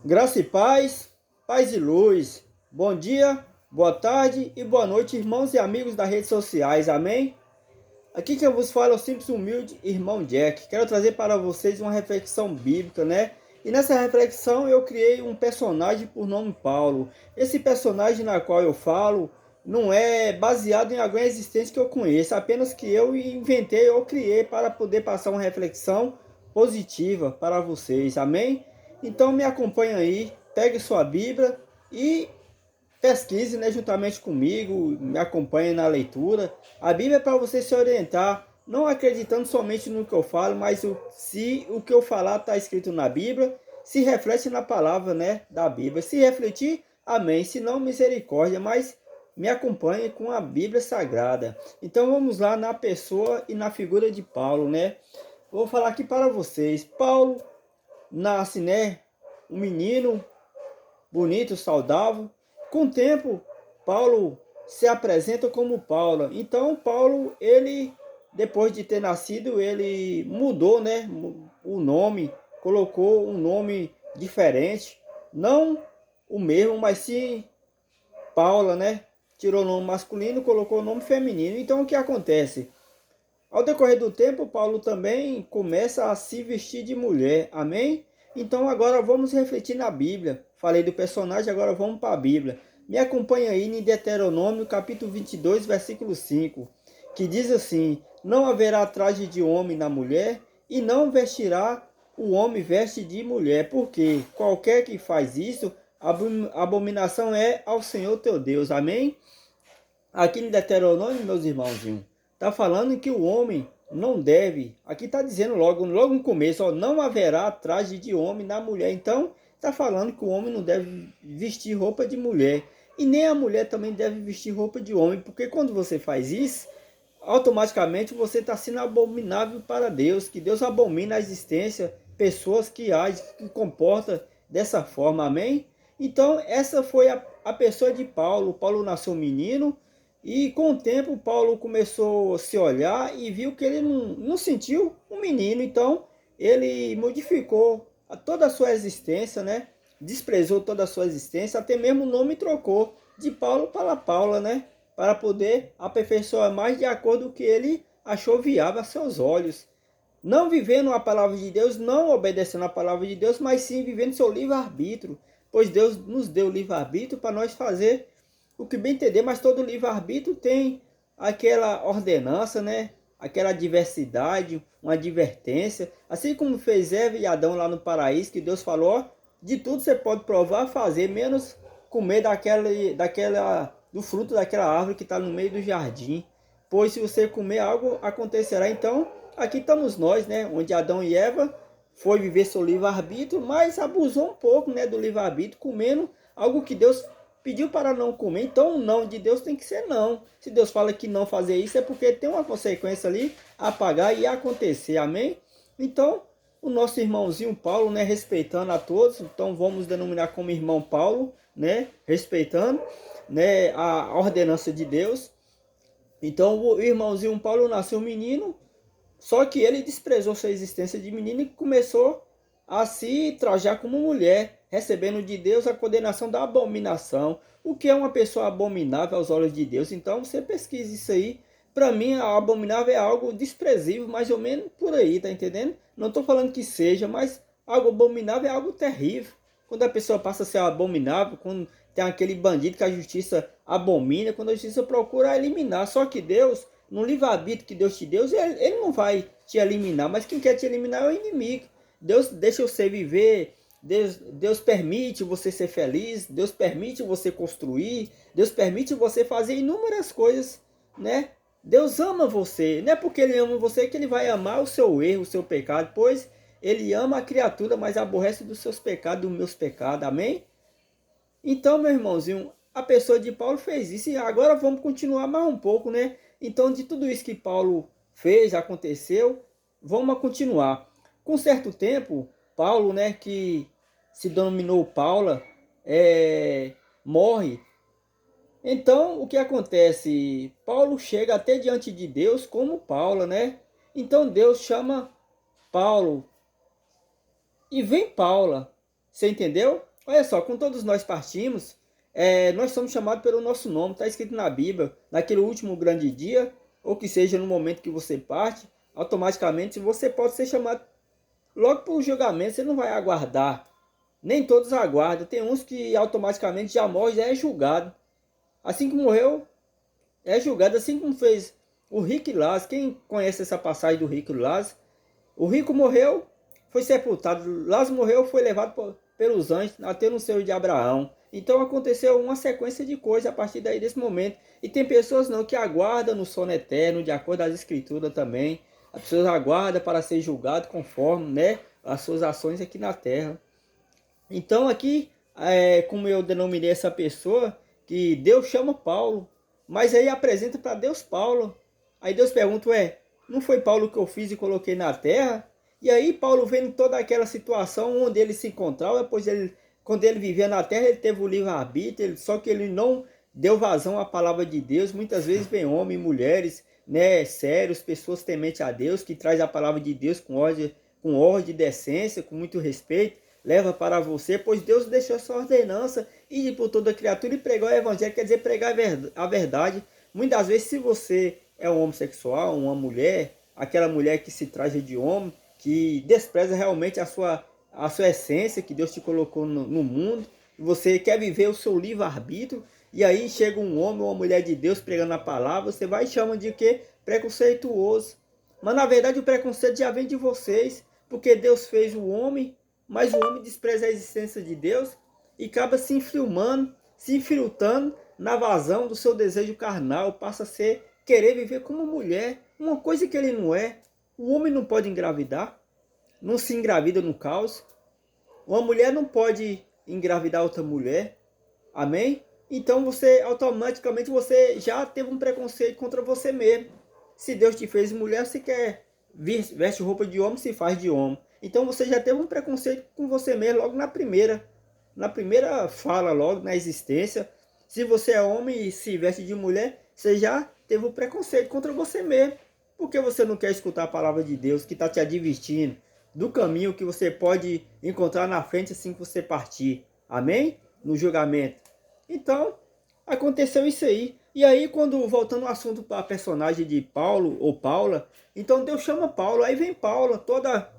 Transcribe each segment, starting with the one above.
Graça e paz, paz e luz. Bom dia, boa tarde e boa noite, irmãos e amigos das redes sociais. Amém? Aqui que eu vos falo é o simples e humilde irmão Jack. Quero trazer para vocês uma reflexão bíblica, né? E nessa reflexão eu criei um personagem por nome Paulo. Esse personagem na qual eu falo não é baseado em alguma existência que eu conheço, apenas que eu inventei ou criei para poder passar uma reflexão positiva para vocês. Amém? Então me acompanha aí, pegue sua Bíblia e pesquise, né, juntamente comigo, me acompanhe na leitura. A Bíblia é para você se orientar, não acreditando somente no que eu falo, mas se o que eu falar está escrito na Bíblia, se reflete na palavra, né, da Bíblia. Se refletir, amém. Se não, misericórdia, mas me acompanhe com a Bíblia Sagrada. Então vamos lá na pessoa e na figura de Paulo, né? Vou falar aqui para vocês. Paulo nasce, né, um menino bonito, saudável. Com o tempo, Paulo se apresenta como Paulo. Então, Paulo, ele, depois de ter nascido, ele mudou, né, o nome, colocou um nome diferente. Não o mesmo, mas sim Paula, né? Tirou o nome masculino, colocou o nome feminino. Então, o que acontece? Ao decorrer do tempo, Paulo também começa a se vestir de mulher. Amém? Então agora vamos refletir na Bíblia. Falei do personagem, agora vamos para a Bíblia. Me acompanha aí em Deuteronômio, capítulo 22, versículo 5, que diz assim: Não haverá traje de homem na mulher, e não vestirá o homem veste de mulher, porque qualquer que faz isso, abominação é ao Senhor teu Deus. Amém? Aqui em Deuteronômio, meus irmãozinhos, está falando que o homem não deve, aqui está dizendo logo no começo, ó, não haverá traje de homem na mulher. Então, está falando que o homem não deve vestir roupa de mulher. E nem a mulher também deve vestir roupa de homem, porque quando você faz isso, automaticamente você está sendo abominável para Deus, que Deus abomina a existência, pessoas que agem, que comportam dessa forma, amém? Então, essa foi a pessoa de Paulo. Paulo nasceu menino, e com o tempo Paulo começou a se olhar e viu que ele não sentiu um menino, então ele modificou toda a sua existência, né? Desprezou toda a sua existência, até mesmo o nome trocou de Paulo para Paula, né? Para poder aperfeiçoar mais de acordo com o que ele achou viável a seus olhos. Não vivendo a palavra de Deus, não obedecendo a palavra de Deus, mas sim vivendo seu livre-arbítrio, pois Deus nos deu livre-arbítrio para nós fazer o que bem entender, mas todo livre-arbítrio tem aquela ordenança, né? Aquela diversidade, uma advertência. Assim como fez Eva e Adão lá no paraíso, que Deus falou, ó, de tudo você pode provar, fazer, menos comer do fruto daquela árvore que está no meio do jardim. Pois se você comer, algo acontecerá. Então, aqui estamos nós, né? Onde Adão e Eva foi viver seu livre-arbítrio, mas abusou um pouco, né, do livre-arbítrio, comendo algo que Deus pediu para não comer. Então o não de Deus tem que ser não. Se Deus fala que não fazer isso, é porque tem uma consequência ali a pagar e a acontecer. Amém? Então, o nosso irmãozinho Paulo, né, respeitando a todos, então vamos denominar como irmão Paulo, né, respeitando, né, a ordenança de Deus. Então o irmãozinho Paulo nasceu menino, só que ele desprezou sua existência de menino e começou a se trajar como mulher, recebendo de Deus a condenação da abominação. O que é uma pessoa abominável aos olhos de Deus? Então você pesquisa isso aí. Para mim, a abominável é algo desprezível, mais ou menos por aí, tá entendendo? Não estou falando que seja, mas algo abominável é algo terrível. Quando a pessoa passa a ser abominável, quando tem aquele bandido que a justiça abomina, quando a justiça procura eliminar. Só que Deus, no livre-arbítrio que Deus te deu, ele não vai te eliminar, mas quem quer te eliminar é o inimigo. Deus deixa você viver, Deus permite você ser feliz, Deus permite você construir, Deus permite você fazer inúmeras coisas, né? Deus ama você, não é porque Ele ama você que Ele vai amar o seu erro, o seu pecado, pois Ele ama a criatura, mas aborrece dos seus pecados, dos meus pecados, amém? Então, meu irmãozinho, a pessoa de Paulo fez isso e agora vamos continuar mais um pouco, né? Então, de tudo isso que Paulo fez, aconteceu, vamos continuar. Com certo tempo, Paulo, né, que se denominou Paula, morre. Então, o que acontece? Paulo chega até diante de Deus como Paula, né? Então, Deus chama Paulo e vem Paula. Você entendeu? Olha só, com todos nós partimos, nós somos chamados pelo nosso nome, está escrito na Bíblia, naquele último grande dia, ou que seja no momento que você parte, automaticamente você pode ser chamado logo para o julgamento, você não vai aguardar. Nem todos aguardam, tem uns que automaticamente já morre, já é julgado. Assim que morreu, é julgado, assim como fez o rico e Lázaro. Quem conhece essa passagem do rico e Lázaro? O rico morreu, foi sepultado. Lázaro morreu, foi levado pelos anjos até no seio de Abraão. Então aconteceu uma sequência de coisas a partir daí desse momento. E tem pessoas não que aguardam no sono eterno, de acordo com as escrituras também. As pessoas aguardam para ser julgado conforme, né, as suas ações aqui na terra. Então aqui, como eu denominei essa pessoa, que Deus chama Paulo, mas aí apresenta para Deus Paulo. Aí Deus pergunta, não foi Paulo que eu fiz e coloquei na terra? E aí Paulo vendo toda aquela situação onde ele se encontrava, pois quando ele vivia na terra, ele teve o livre-arbítrio, só que ele não deu vazão à palavra de Deus. Muitas vezes vem homens e mulheres, né, sérios, pessoas tementes a Deus, que traz a palavra de Deus com ordem, decência, com muito respeito, leva para você, pois Deus deixou sua ordenança, ir por toda criatura e pregar o evangelho, quer dizer, pregar a verdade. Muitas vezes, se você é um homossexual, uma mulher, aquela mulher que se traja de homem, que despreza realmente a sua essência que Deus te colocou no mundo, você quer viver o seu livre-arbítrio, e aí chega um homem ou uma mulher de Deus pregando a palavra, você vai e chama de quê? Preconceituoso. Mas na verdade o preconceito já vem de vocês, porque Deus fez o homem, mas o homem despreza a existência de Deus e acaba se infilmando, se infiltrando na vazão do seu desejo carnal, passa a ser querer viver como mulher, uma coisa que ele não é. O homem não pode engravidar, não se engravida no caos. Uma mulher não pode engravidar outra mulher. Amém? Então você automaticamente você já teve um preconceito contra você mesmo. Se Deus te fez mulher, você quer veste roupa de homem, se faz de homem. Então você já teve um preconceito com você mesmo logo na primeira fala logo na existência. Se você é homem e se veste de mulher, você já teve um preconceito contra você mesmo. Porque você não quer escutar a palavra de Deus que está te advertindo do caminho que você pode encontrar na frente assim que você partir. Amém? No julgamento. Então, aconteceu isso aí. E aí, quando voltando ao assunto para a personagem de Paulo ou Paula, então Deus chama Paulo, aí vem Paula toda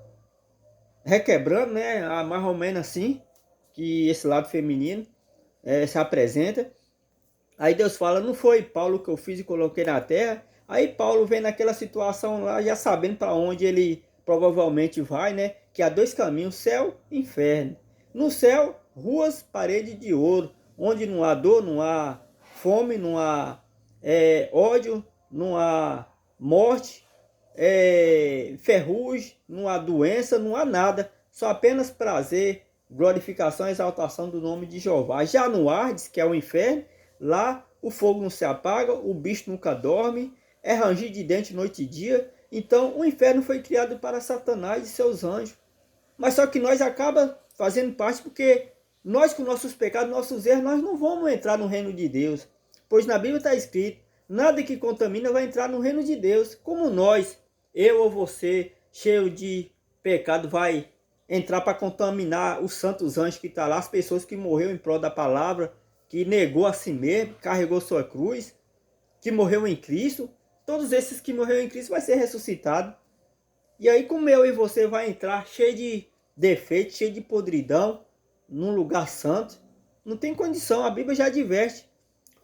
requebrando, né? Mais ou menos assim, que esse lado feminino se apresenta. Aí Deus fala, não foi Paulo que eu fiz e coloquei na terra. Aí Paulo vem naquela situação lá, já sabendo para onde ele provavelmente vai, né? Que há dois caminhos, céu e inferno. No céu, ruas, paredes de ouro, onde não há dor, não há fome, não há ódio, não há morte, ferrugem, não há doença, não há nada. Só apenas prazer, glorificação e exaltação do nome de Jeová. Já no Hades, que é o inferno, lá o fogo não se apaga, o bicho nunca dorme, é ranger de dente noite e dia. Então o inferno foi criado para Satanás e seus anjos. Mas só que nós acaba fazendo parte porque nós com nossos pecados, nossos erros, nós não vamos entrar no reino de Deus. Pois na Bíblia está escrito, nada que contamina vai entrar no reino de Deus. Como nós, eu ou você, cheio de pecado, vai entrar para contaminar os santos anjos que estão lá, as pessoas que morreram em prol da palavra, que negou a si mesmo, carregou sua cruz, que morreu em Cristo. Todos esses que morreram em Cristo vai ser ressuscitado. E aí como eu e você vai entrar cheio de defeito, cheio de podridão, num lugar santo? Não tem condição, a Bíblia já adverte.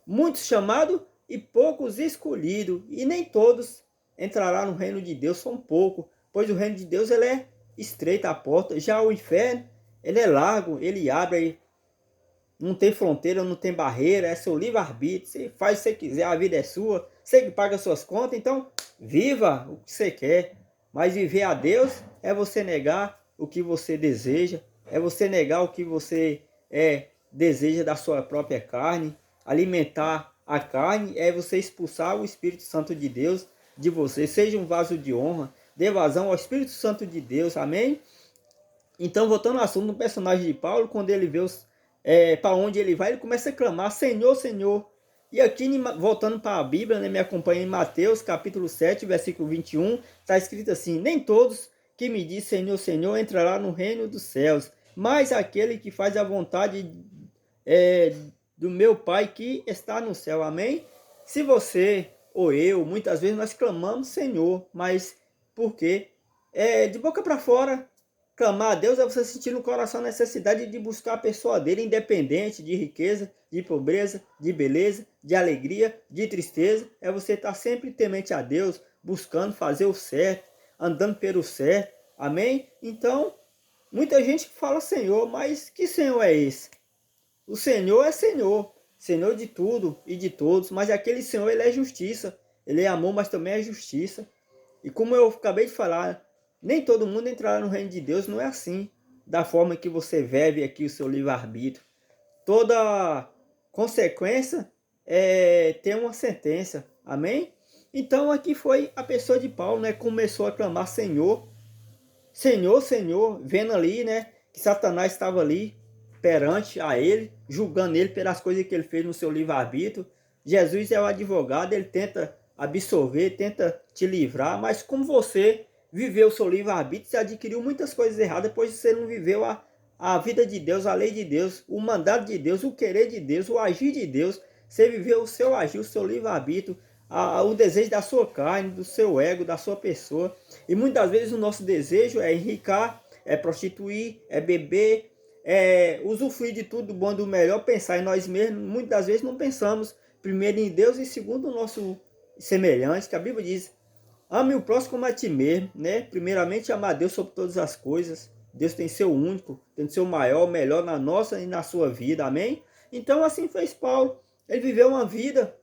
Muitos chamados e poucos escolhidos, e nem todos entrarão no reino de Deus, são poucos, pois o reino de Deus ele é estreita a porta, já o inferno ele é largo, ele abre, não tem fronteira, não tem barreira, é seu livre-arbítrio, você faz o que você quiser, a vida é sua, você que paga suas contas, então viva o que você quer. Mas viver a Deus é você negar o que você deseja, é você negar o que você deseja da sua própria carne. Alimentar a carne é você expulsar o Espírito Santo de Deus de você. Seja um vaso de honra, dê vazão ao Espírito Santo de Deus, amém? Então, voltando ao assunto do personagem de Paulo, quando ele vê para onde ele vai, ele começa a clamar, Senhor, Senhor. E aqui, voltando para a Bíblia, né, me acompanha em Mateus, capítulo 7, versículo 21, está escrito assim, nem todos que me dizem Senhor, Senhor, entrará no reino dos céus, mas aquele que faz a vontade é, do meu Pai que está no céu. Amém? Se você ou eu, muitas vezes nós clamamos Senhor, mas por quê? De boca para fora, clamar a Deus é você sentir no coração a necessidade de buscar a pessoa dele, independente de riqueza, de pobreza, de beleza, de alegria, de tristeza. É você estar sempre temente a Deus, buscando fazer o certo, andando pelo certo. Amém? Então, muita gente fala Senhor, mas que Senhor é esse? O Senhor é Senhor, Senhor de tudo e de todos, mas aquele Senhor, ele é justiça, ele é amor, mas também é justiça. E como eu acabei de falar, nem todo mundo entrará no reino de Deus, não é assim, da forma que você vive aqui o seu livre-arbítrio. Toda consequência tem uma sentença, amém? Então aqui foi a pessoa de Paulo, né? Começou a clamar Senhor, Senhor, Senhor, vendo ali, né, que Satanás estava ali perante a ele, julgando ele pelas coisas que ele fez no seu livre-arbítrio. Jesus é o advogado, ele tenta absorver, tenta te livrar, mas como você viveu o seu livre-arbítrio, você adquiriu muitas coisas erradas, pois você não viveu a vida de Deus, a lei de Deus, o mandado de Deus, o querer de Deus, o agir de Deus. Você viveu o seu agir, o seu livre-arbítrio, o desejo da sua carne, do seu ego, da sua pessoa. E muitas vezes o nosso desejo é enricar, é prostituir, é beber, é usufruir de tudo do bom e do melhor, pensar em nós mesmos. Muitas vezes não pensamos primeiro em Deus e segundo o nosso semelhante, que a Bíblia diz: ame o próximo como a ti mesmo, né? Primeiramente amar a Deus sobre todas as coisas. Deus tem seu único, tem seu maior, melhor na nossa e na sua vida, amém? Então assim fez Paulo. Ele viveu uma vida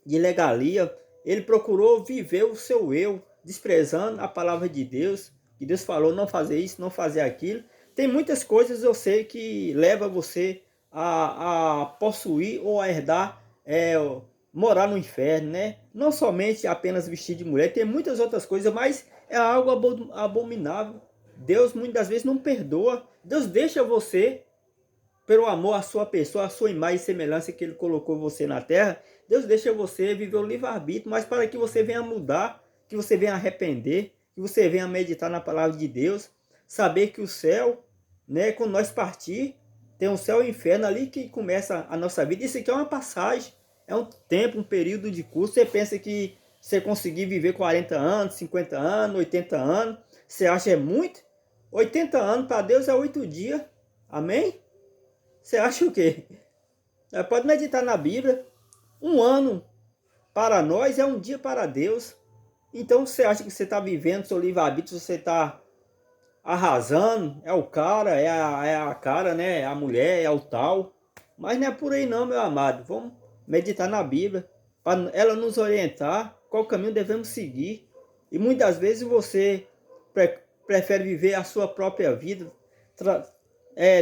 de legalia, ele procurou viver o seu eu, desprezando a palavra de Deus, que Deus falou não fazer isso, não fazer aquilo. Tem muitas coisas eu sei que leva você a possuir ou a herdar, morar no inferno, né? Não somente apenas vestir de mulher, tem muitas outras coisas, mas é algo abominável. Deus muitas vezes não perdoa. Deus deixa você pelo amor à sua pessoa, à sua imagem e semelhança que ele colocou você na terra. Deus deixa você viver o livre-arbítrio, mas para que você venha mudar, que você venha arrepender, que você venha meditar na palavra de Deus, saber que o céu, né, quando nós partir, tem um céu e um inferno ali que começa a nossa vida. Isso aqui é uma passagem, é um tempo, um período de curso. Você pensa que você conseguir viver 40 anos, 50 anos, 80 anos, você acha é muito? 80 anos para Deus é 8 dias, amém? Você acha o quê? Pode meditar na Bíblia. Um ano para nós é um dia para Deus. Então você acha que você está vivendo seu livre-arbítrio, você está arrasando, é o cara, é a cara, né? É a mulher, é o tal. Mas não é por aí não, meu amado. Vamos meditar na Bíblia, para ela nos orientar qual caminho devemos seguir. E muitas vezes você prefere viver a sua própria vida,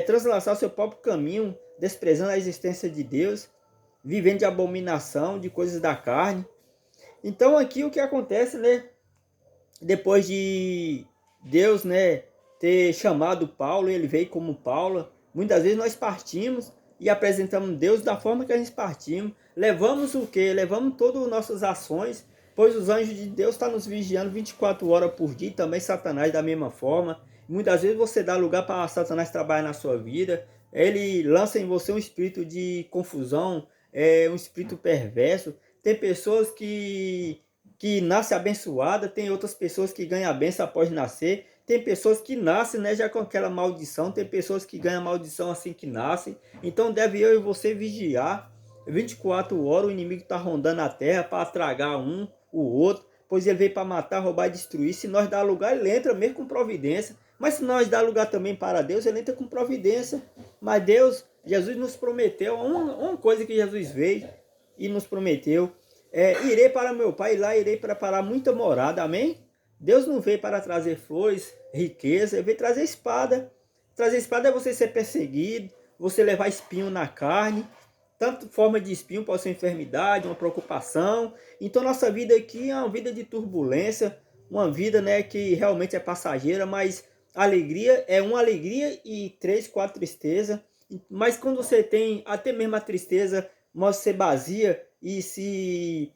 translaçar seu próprio caminho, desprezando a existência de Deus, vivendo de abominação, de coisas da carne. Então aqui o que acontece, né? Depois de Deus, né, ter chamado Paulo, ele veio como Paulo. Muitas vezes nós partimos e apresentamos Deus da forma que a gente partimos. Levamos o quê? Levamos todas as nossas ações, pois os anjos de Deus estão nos vigiando 24 horas por dia, e também Satanás da mesma forma. Muitas vezes você dá lugar para Satanás trabalhar na sua vida. Ele lança em você um espírito de confusão, um espírito perverso. Tem pessoas que nasce abençoada, tem outras pessoas que ganham a benção após nascer, tem pessoas que nascem, né, já com aquela maldição, tem pessoas que ganham maldição assim que nascem. Então deve eu e você vigiar 24 horas. O inimigo está rondando a terra para tragar o outro, pois ele veio para matar, roubar e destruir. Se nós dar lugar, ele entra mesmo com providência. Mas se nós dar lugar também para Deus, ele entra com providência. Mas Deus, Jesus nos prometeu, uma coisa que Jesus veio e nos prometeu: irei para meu pai, e lá irei preparar muita morada, amém? Deus não veio para trazer flores, riqueza, ele veio trazer espada. Trazer espada é você ser perseguido, você levar espinho na carne, tanto forma de espinho pode ser enfermidade, uma preocupação. Então nossa vida aqui é uma vida de turbulência, uma vida, né, que realmente é passageira, mas alegria é uma alegria e 3, 4 tristeza. Mas quando você tem até mesmo a tristeza, mas você baseia e se,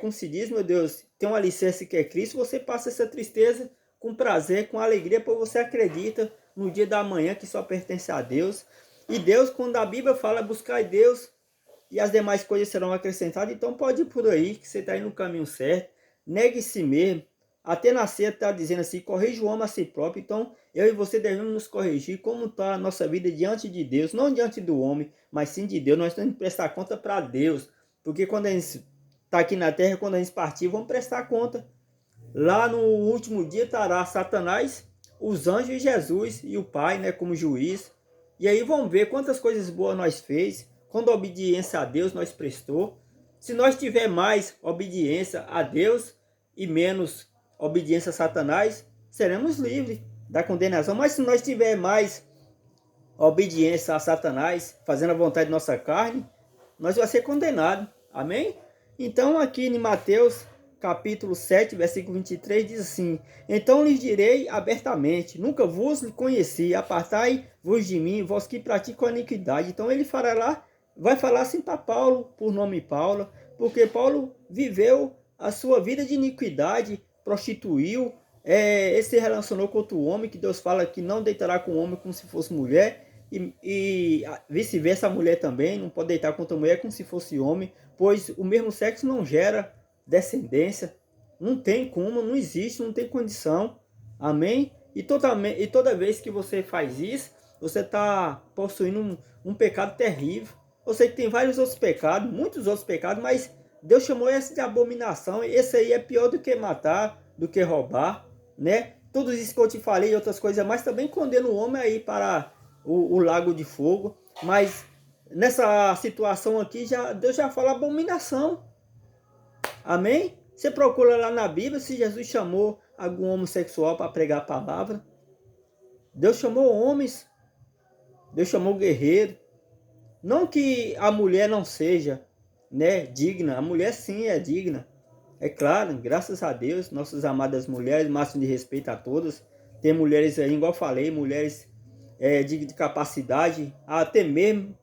como se diz, meu Deus, tem um alicerce que é Cristo, você passa essa tristeza com prazer, com alegria, porque você acredita no dia da manhã que só pertence a Deus. E Deus, quando a Bíblia fala buscar Deus e as demais coisas serão acrescentadas, então pode ir por aí, que você está indo no caminho certo. Negue si mesmo. Até nascer está dizendo assim, corrija o homem a si próprio. Então eu e você devemos nos corrigir como está a nossa vida diante de Deus, não diante do homem, mas sim de Deus. Nós temos que prestar conta para Deus, porque quando a gente está aqui na terra, quando a gente partir, vamos prestar conta. Lá no último dia estará Satanás, os anjos e Jesus e o Pai, né, como juiz. E aí vamos ver quantas coisas boas nós fez, quanta obediência a Deus nós prestou. Se nós tiver mais obediência a Deus e menos obediência a Satanás, seremos livres da condenação. Mas se nós tiver mais obediência a Satanás, fazendo a vontade de nossa carne, nós vamos ser condenados. Amém? Então aqui em Mateus capítulo 7, versículo 23, diz assim: então lhes direi abertamente, nunca vos conheci, apartai-vos de mim, vós que praticam a iniquidade. Então ele vai falar assim para Paulo, por nome Paulo, porque Paulo viveu a sua vida de iniquidade, prostituiu, ele se relacionou com outro homem, que Deus fala que não deitará com o homem como se fosse mulher, e vice-versa, a mulher também não pode deitar com outra mulher como se fosse homem, pois o mesmo sexo não gera descendência, não tem como, não existe, não tem condição, amém? E toda vez que você faz isso, você está possuindo um pecado terrível. Eu sei que tem vários outros pecados, muitos outros pecados, mas Deus chamou esse de abominação. Esse aí é pior do que matar, do que roubar, né? Tudo isso que eu te falei e outras coisas mais também condena o homem aí para o lago de fogo. Mas nessa situação aqui, Deus já fala abominação. Amém? Você procura lá na Bíblia se Jesus chamou algum homossexual para pregar a palavra. Deus chamou homens. Deus chamou guerreiro. Não que a mulher não seja, né, digna. A mulher sim é digna. É claro, graças a Deus, nossas amadas mulheres, máximo de respeito a todas. Tem mulheres aí, igual eu falei, mulheres de capacidade, até mesmo,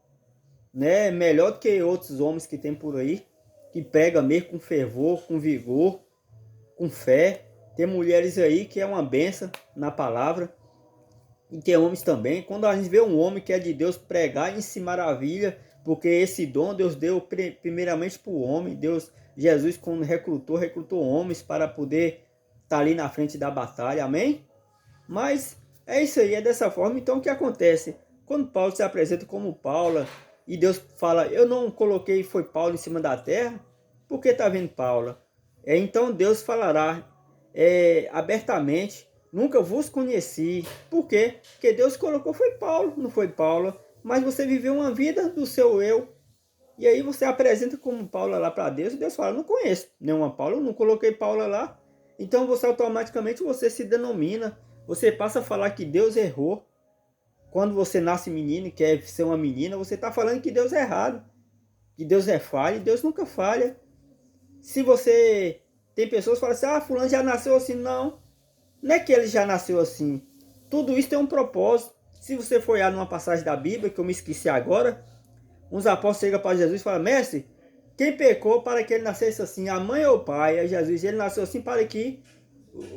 né, melhor do que outros homens que tem por aí, que prega mesmo com fervor, com vigor, com fé. Tem mulheres aí que é uma benção na palavra. E tem homens também. Quando a gente vê um homem que é de Deus pregar, a gente se maravilha, porque esse dom Deus deu primeiramente para o homem. Jesus, quando recrutou homens para poder estar ali na frente da batalha. Amém? Mas é isso aí, é dessa forma. Então o que acontece? Quando Paulo se apresenta como Paulo, e Deus fala, eu não coloquei foi Paulo em cima da terra, por que está vendo Paulo? Então Deus falará abertamente, nunca vos conheci. Por quê? Porque Deus colocou foi Paulo, não foi Paulo. Mas você viveu uma vida do seu eu. E aí você apresenta como Paulo lá para Deus, e Deus fala, não conheço nenhuma Paulo, não coloquei Paulo lá. Então você automaticamente você se denomina, você passa a falar que Deus errou. Quando você nasce menino e quer ser uma menina, você está falando que Deus é errado, que Deus é falho, Deus nunca falha. Se você tem pessoas que falam assim, fulano já nasceu assim, não é que ele já nasceu assim. Tudo isso tem um propósito. Se você for olhar numa passagem da Bíblia, que eu me esqueci agora, uns apóstolos chegam para Jesus e falam, mestre, quem pecou para que ele nascesse assim, a mãe ou o pai? É Jesus, ele nasceu assim para que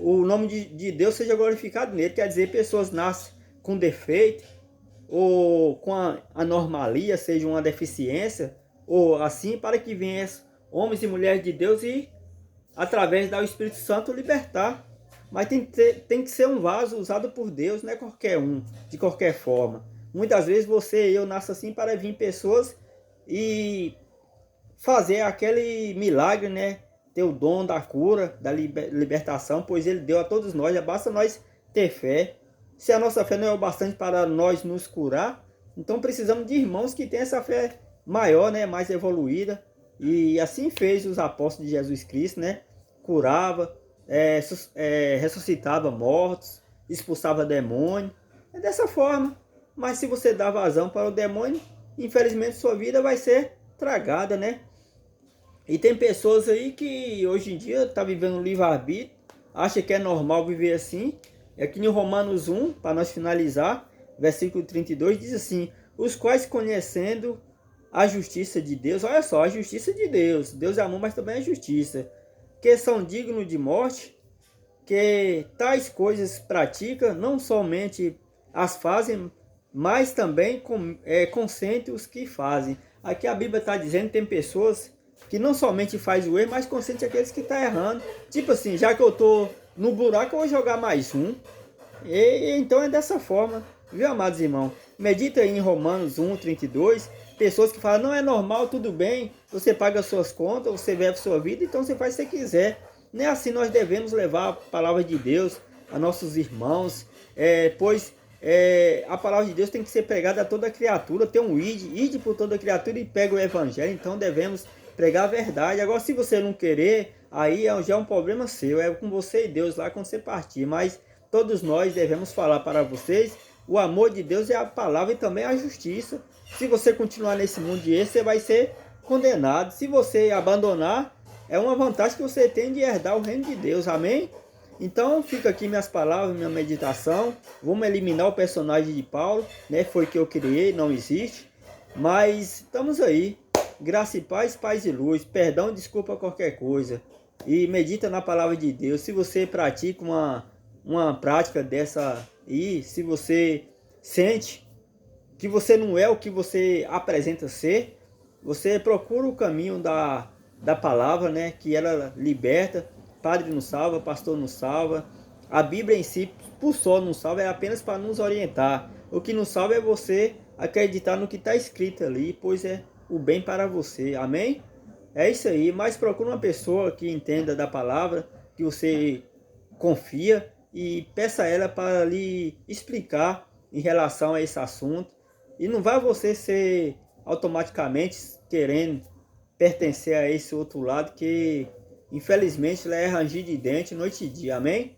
o nome de Deus seja glorificado nele. Quer dizer, pessoas nascem com defeito, ou com a anormalia, seja uma deficiência, ou assim, para que venham homens e mulheres de Deus e, através do Espírito Santo, libertar. Mas tem que ser um vaso usado por Deus, não é qualquer um, de qualquer forma. Muitas vezes você e eu nascem assim para vir pessoas e fazer aquele milagre, né? Ter o dom da cura, da libertação, pois ele deu a todos nós, já basta nós ter fé. Se a nossa fé não é o bastante para nós nos curar, então precisamos de irmãos que tenham essa fé maior, né? Mais evoluída. E assim fez os apóstolos de Jesus Cristo, né? Curava, ressuscitava mortos, expulsava demônio. É dessa forma. Mas se você dá vazão para o demônio, infelizmente sua vida vai ser tragada, né? E tem pessoas aí que hoje em dia tá vivendo livre-arbítrio, acha que é normal viver assim. Aqui em Romanos 1, para nós finalizar, versículo 32, diz assim, os quais conhecendo a justiça de Deus, olha só, a justiça de Deus, Deus é amor, mas também é justiça, que são dignos de morte, que tais coisas praticam, não somente as fazem, mas também consente os que fazem. Aqui a Bíblia está dizendo que tem pessoas que não somente faz o erro, mas consente aqueles que estão errando. Tipo assim, já que eu tô no buraco, eu vou jogar mais um. Então é dessa forma, viu, amados irmãos? Medita aí em Romanos 1:32. Pessoas que falam, não é normal, tudo bem, você paga suas contas, você vive a sua vida, então você faz o que você quiser. Não é assim, nós devemos levar a palavra de Deus a nossos irmãos, pois a palavra de Deus tem que ser pregada a toda criatura. Tem um ide por toda criatura e pega o evangelho, então devemos pregar a verdade. Agora, se você não querer, aí já é um problema seu, é com você e Deus lá quando você partir, mas todos nós devemos falar para vocês, o amor de Deus é a palavra e também a justiça. Se você continuar nesse mundo de erro, você vai ser condenado. Se você abandonar, é uma vantagem que você tem de herdar o reino de Deus, amém? Então fica aqui minhas palavras, minha meditação. Vamos eliminar o personagem de Paulo, né? Foi que eu criei, não existe. Mas estamos aí. Graça e paz e luz. Perdão, desculpa qualquer coisa. E medita na palavra de Deus. Se você pratica uma prática dessa aí, se você sente que você não é o que você apresenta ser, você procura o caminho da palavra, né? Que ela liberta. Padre não salva, pastor não salva. A Bíblia em si, por só não salva, é apenas para nos orientar. O que não salva é você acreditar no que está escrito ali, pois é o bem para você. Amém? É isso aí. Mas procura uma pessoa que entenda da palavra, que você confia, e peça a ela para lhe explicar em relação a esse assunto. E não vai você ser automaticamente querendo pertencer a esse outro lado que infelizmente lá é ranger de dente noite e dia. Amém?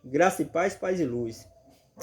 Graça e paz e luz.